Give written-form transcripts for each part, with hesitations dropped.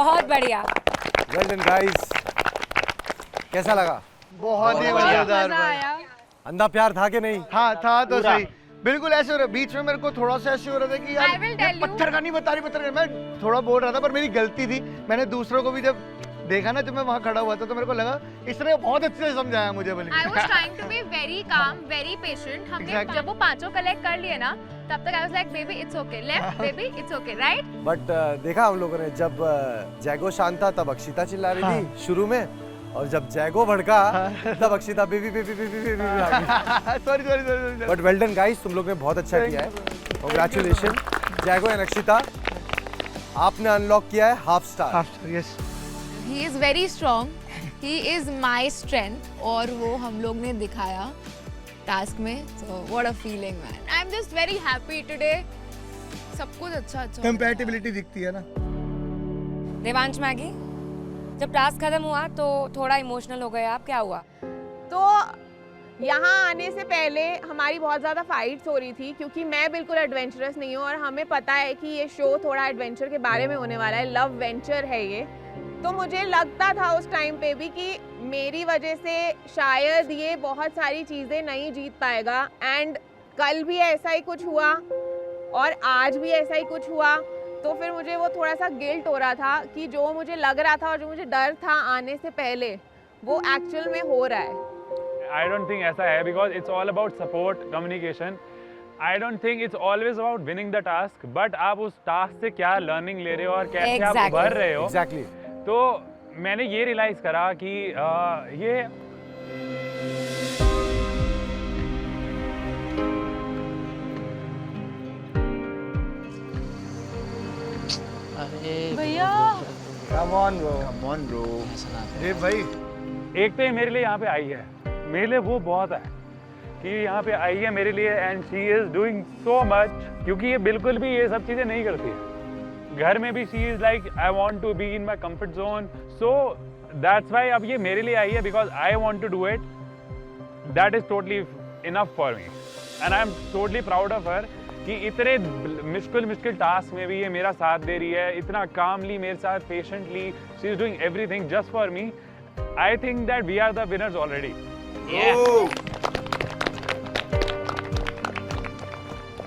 बहुत बढ़िया। Well done guys, कैसा लगा? बहुत ही मजेदार भाई। अंधा प्यार था कि नहीं? हाँ था तो सही, बिल्कुल ऐसे हो रहा है। बीच में मेरे को थोड़ा सा ऐसे हो रहा था कि I will यार tell you. पत्थर का नहीं बता रही, पत्थर का। मैं थोड़ा बोल रहा था पर मेरी गलती थी। मैंने दूसरों को भी जब देखा ना, जब मैं वहाँ खड़ा हुआ था तो मेरे को लगा इसने बहुत अच्छे से समझाया मुझे। बल्कि I was trying to be very calm, very patient. हमने Exactly. जब वो पांचों कलेक्ट कर लिए ना, तब तक I was like, baby, it's okay. Left, baby, it's okay, right? But देखा हम लोगों ने, जब जैगो शांत था तब अक्षिता चिल्ला रही थी शुरू में, और जब जैगो भड़का तब Akshita baby baby baby baby आ गई। Sorry sorry sorry. But well done guys, तुम लोग ने बहुत अच्छा किया है। कांग्रेचुलेशन जैगो एंड अक्षिता, आपने अनलॉक किया है half star. Yes, He is very strong. He is my strength. और वो हम लोग ने दिखाया टास्क में. So what a feeling, man. I'm just very happy today. सब कुछ अच्छा कंपैटिबिलिटी दिखती है ना। देवांश मैगी, जब टास्क खत्म हुआ तो थोड़ा इमोशनल हो गए आप, क्या हुआ? तो यहाँ आने से पहले हमारी बहुत ज़्यादा फाइट्स हो रही थी, क्योंकि मैं बिल्कुल एडवेंचरस नहीं हूँ और हमें पता है कि ये शो थोड़ा एडवेंचर के बारे में होने वाला है, लव वेंचर है ये। तो मुझे लगता था उस टाइम पे भी कि मेरी वजह से शायद ये बहुत सारी चीज़ें नहीं जीत पाएगा, एंड कल भी ऐसा ही कुछ हुआ और आज भी ऐसा ही कुछ हुआ। तो फिर मुझे वो थोड़ा सा गिल्ट हो रहा था कि जो मुझे लग रहा था और जो मुझे डर था आने से पहले, वो एक्चुअल में हो रहा है। I don't think ऐसा है, because it's all about support, communication. I don't think it's always about winning the task, but आप उस टास्क से क्या लर्निंग ले रहे हो और कैसे आप Exactly. उभर रहे हो। एग्जैक्टली। तो मैंने ये रियलाइज करा कि ये भैया कम ऑन ब्रो। ये भाई एक तो ये मेरे लिए यहाँ पे आई है, मेरे लिए वो बहुत है कि यहाँ पे आई है मेरे लिए, and she is doing so much, क्योंकि ये बिल्कुल भी ये सब चीज़ें नहीं करती है। घर में भी she is like I want to be in my comfort zone, so that's why अब ये मेरे लिए आई है, because I want to do it. That is totally enough for me and I am totally proud of her कि इतने मुश्किल task में भी ये मेरा साथ दे रही है, इतना कामली मेरे साथ, patiently she is doing everything just for me. I think that we are the winners already.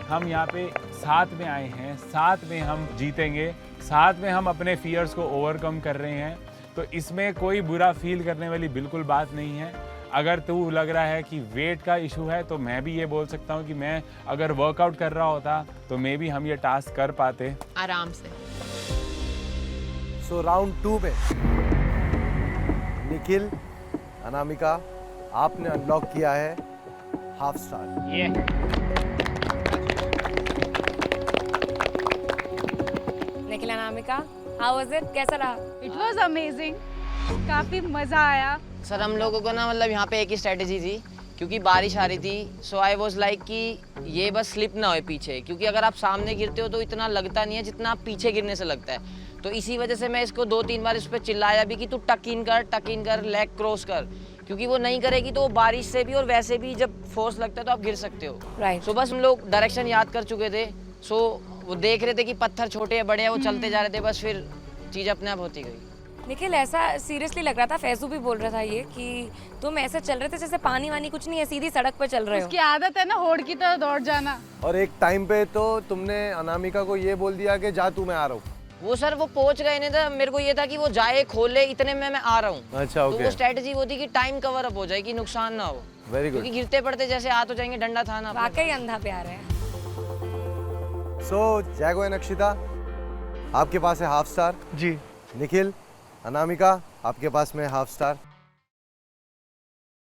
हम यहाँ पे साथ में आए हैं, साथ में हम जीतेंगे, साथ में हम अपने फियर्स को ओवरकम कर रहे हैं, तो इसमें कोई बुरा फील करने वाली बिल्कुल बात नहीं है। अगर तू लग रहा है कि वेट का इशू है, तो मैं भी ये बोल सकता हूँ कि मैं अगर वर्कआउट कर रहा होता तो मे भी हम ये टास्क कर पाते आराम से। सो राउंड 2 में निखिल, अनामिका, आपने अनलॉक किया है half star. Nikhil, Anamika, how was it, कैसा रहा? इट वॉज अमेजिंग, काफी मजा आया। सर हम लोगों को ना मतलब यहाँ पे एक ही स्ट्रेटेजी थी, क्योंकि बारिश आ रही थी, सो आई वाज लाइक कि ये बस स्लिप ना हो पीछे, क्योंकि अगर आप सामने गिरते हो तो इतना लगता नहीं है जितना आप पीछे गिरने से लगता है। तो इसी वजह से मैं इसको 2-3 बार इस पर चिल्लाया भी कि तू टक इन कर, लेग क्रॉस कर, क्योंकि वो नहीं करेगी तो वो बारिश से भी और वैसे भी जब फोर्स लगता है तो आप गिर सकते हो। राइट। सो बस हम लोग डायरेक्शन याद कर चुके थे, सो वो देख रहे थे कि पत्थर छोटे या बड़े हैं, वो चलते जा रहे थे, बस फिर चीज़ अपने आप होती गई। निखिल, ऐसा सीरियसली लग रहा था, फैजू भी बोल रहा था ये, कि तुम ऐसे चल रहे थे जैसे पानी वानी कुछ नहीं है, सीधी सड़क पे चल रहे हो। उसकी आदत है ना होड़ की तरह दौड़ जाना। और एक टाइम पे तो तुमने अनामिका को ये बोल दिया कि जा तू, मैं आ रहा हूँ। वो सर वो पहुंच गए नहीं था, मेरे को ये था कि वो जाए खोले, इतने में मैं आ रहा हूँ। अच्छा, तो ओके। वो स्ट्रेटजी वो थी कि टाइम कवर अप हो जाए, कि नुकसान ना हो, वेरी गुड। क्योंकि गिरते पड़ते जैसे आ तो जाएंगे, डंडा था ना। वाकई अंधा प्यार है। सो जैगो एंड अक्षिता, आपके पास है हाफ स्टार। जी। निखिल, अनामिका, आपके पास में हाफ स्टार।